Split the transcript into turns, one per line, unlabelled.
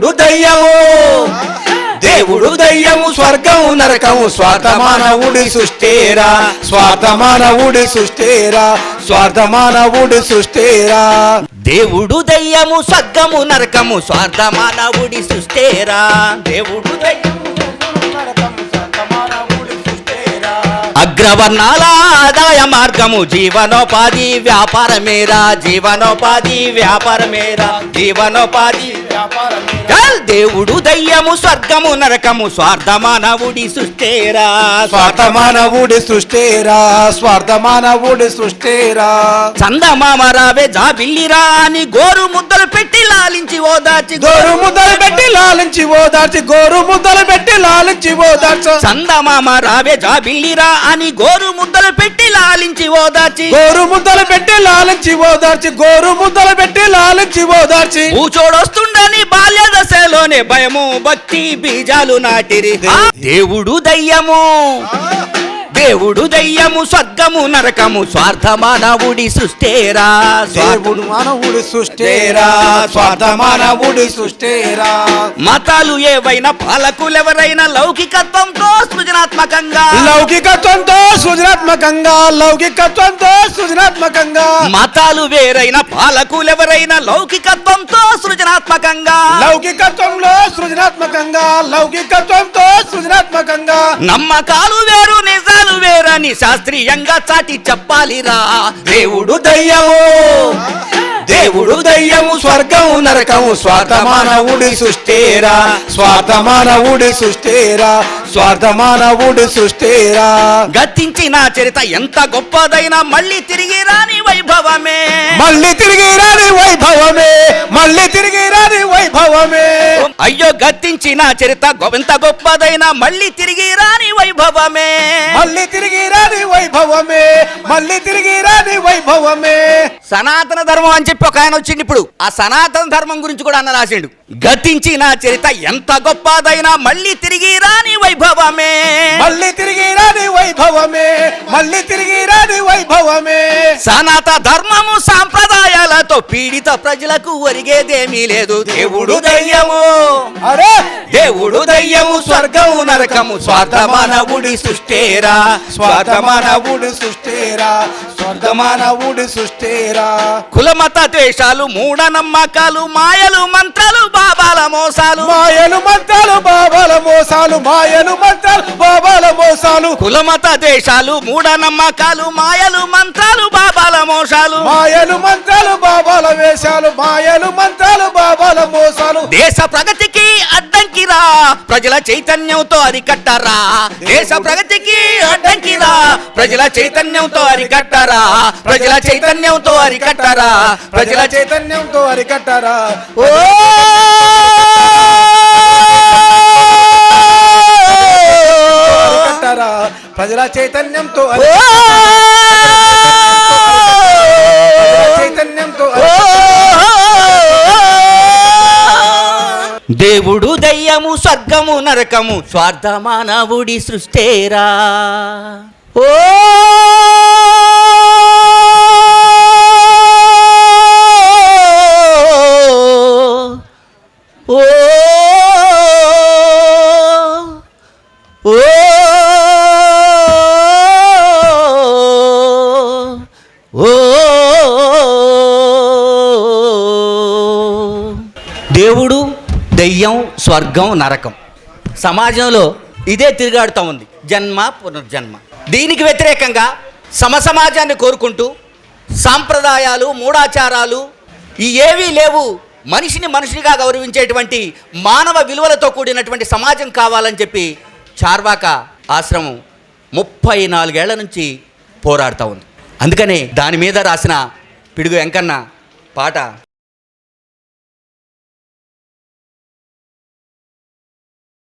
దేవుడు దయ్యము, దేవుడు దయ్యము, స్వర్గము నరకము, స్వార్థమానవుడి సృష్టేరా, స్వార్థమానవుడి సృష్టేరా, స్వార్థమానవుడి సృష్టేరా.
దేవుడు దయ్యము, స్వర్గము నరకము, స్వార్థమానవుడి సృష్టేరా. దేవుడు దయ్యము, అగ్రవర్ణాల ఆదాయ మార్గము, జీవనోపాధి వ్యాపారమేరా, జీవనోపాధి వ్యాపారమేరా, జీవనోపాధి వ్యాపారమేరా. దేవుడు దయ్యము, స్వర్గము నరకము, స్వార్థమానవుడి సృష్టేరా,
స్వార్థమానవుడి సృష్టేరా, స్వార్థమానవుడి సృష్టేరా.
చందమామ రావే జాబిల్లిరా అని గోరు ముద్దలు పెట్టి లాలించి ఓదార్చి,
గోరు ముద్దలు పెట్టి లాలించి ఓదార్చి, గోరు ముద్దలు పెట్టి లాలించి ఓదార్చ.
చందమామ రావే జాబిల్లిరా అని గోరు ముద్దలు పెట్టి లాలించి ఓదార్చి,
గోరు ముద్దలు పెట్టి లాలించి ఓదార్చి, గోరు ముద్దలు పెట్టి లాలించి ఓదార్చి.
కూచోడొస్తుండని బాల్య దశలోనే భయము భక్తి బీజాలు నాటిరి. దేవుడు దయ్యము, దేవుడు దయ్యము, స్వర్గము నరకము, స్వార్థమానవుడి సృష్టేరా,
దేవుడు మానవుడి సృష్టేరా, స్వార్థమానవుడి సృష్టేరా.
మతాలు ఏవైనా పాలకులెవరైనా లౌకికత్వంతో సృజనాత్మకంగా,
లౌకికత్వంతో సృజనాత్మకంగా, లౌకికత్వంతో సృజనాత్మకంగా.
మతాలు వేరైన పాలకులెవరైనా లౌకికత్వంతో సృజనాత్మకంగా,
లౌకికత్వంలో సృజనాత్మకంగా, లౌకికత్వంతో సృజనాత్మకంగా.
నమ్మకాలు వేరు నిజాలు వేరని శాస్త్రీయంగా చాటి చెప్పాలిరా.
దేవుడు దయ్యము, దేవుడు దయ్యము, స్వర్గము నరకము, స్వార్థమానవుడి సృష్టేరా, స్వార్థమానవుడి సృష్టేరా, స్వార్థమానవుడి సృష్టేరా.
గతించిన చరిత ఎంత గొప్పదైనా మళ్ళీ తిరిగి రాని వైభవమే,
మళ్ళీ తిరిగి రాని వైభవమే, మళ్ళీ తిరిగి రాని వైభవమే.
అయ్యో గతించిన చరిత ఎంత గొప్పదైనా మళ్ళీ తిరిగి రాని వైభవమే,
మళ్ళీ తిరిగి రాని వైభవమే, మళ్ళీ తిరిగి రాని వైభవమే.
సనాతన ధర్మం అని చెప్పి ఒక ఆయన వచ్చిండు. ఇప్పుడు ఆ సనాతన ధర్మం గురించి కూడా అన్న రాసిండు. గతించిన చరిత ఎంత గొప్పదైనా మళ్ళీ తిరిగి రాని వైభవమే,
మళ్ళీ తిరిగి రాని వైభవమే, మళ్ళీ తిరిగి రాని వైభవమే.
సనాతన ధర్మము సాంప్రదాయాలతో పీడిత ప్రజలకు ఒరిగేదేమీ లేదు. దేవుడు దయ్యము,
అరే
దేవుడు దయ్యము, స్వర్గము నరకము, స్వార్థమానవుడి సృష్టేరా,
స్వార్థమానవుడి సృష్టేరా, స్వార్థమానవుడి సృష్టేరా.
కులమత ద్వేషాలు మూఢనమ్మకాలు మాయలు మంత్రాలు బాబాల మోసాలు,
మాయలు మంత్రాలు బాబాల మోసాలు, మాయలు మంత్రాలు బాబాల మోసాలు.
కులమత ద్వేషాలు మూఢనమ్మకాలు మాయలు మంత్రాలు బాబాల మోసాలు,
మాయలు మంత్రాలు బాబాల వేషాలు, మాయలు మంత్రాలు బాబాల మోసాలు.
దేశ ప్రగతికి అడ్డంకిరా, ప్రజల చైతన్యంతో అరికట్టరా. దేశ ప్రగతికి అడ్డంకిరా, ప్రజల చైతన్యంతో అరికట్టరా, ప్రజల చైతన్యంతో అరికట్టరా,
ప్రజల చైతన్యంతో అరికట్టరా.
ఓ
అరికట్టరా, ప్రజల చైతన్యంతో చైతన్యంతో.
దేవుడు దయ్యము, స్వర్గము నరకము, స్వార్థమానవుడి సృష్టేరా. ఓ ఓ ఓ ఓ దేవుడు దయ్యం, స్వర్గం నరకం సమాజంలో ఇదే తిరుగాడుతూ ఉంది. జన్మ పునర్జన్మ. దీనికి వ్యతిరేకంగా సమసమాజాన్ని కోరుకుంటూ సాంప్రదాయాలు మూఢాచారాలు ఈ ఏవీ లేవు, మనిషిని మనిషిగా గౌరవించేటువంటి మానవ విలువలతో కూడినటువంటి సమాజం కావాలని చెప్పి చార్వాక ఆశ్రమం 34 ఏళ్ల నుంచి పోరాడుతూ ఉంది. అందుకనే దాని మీద రాసిన పిడుగు వెంకన్న పాట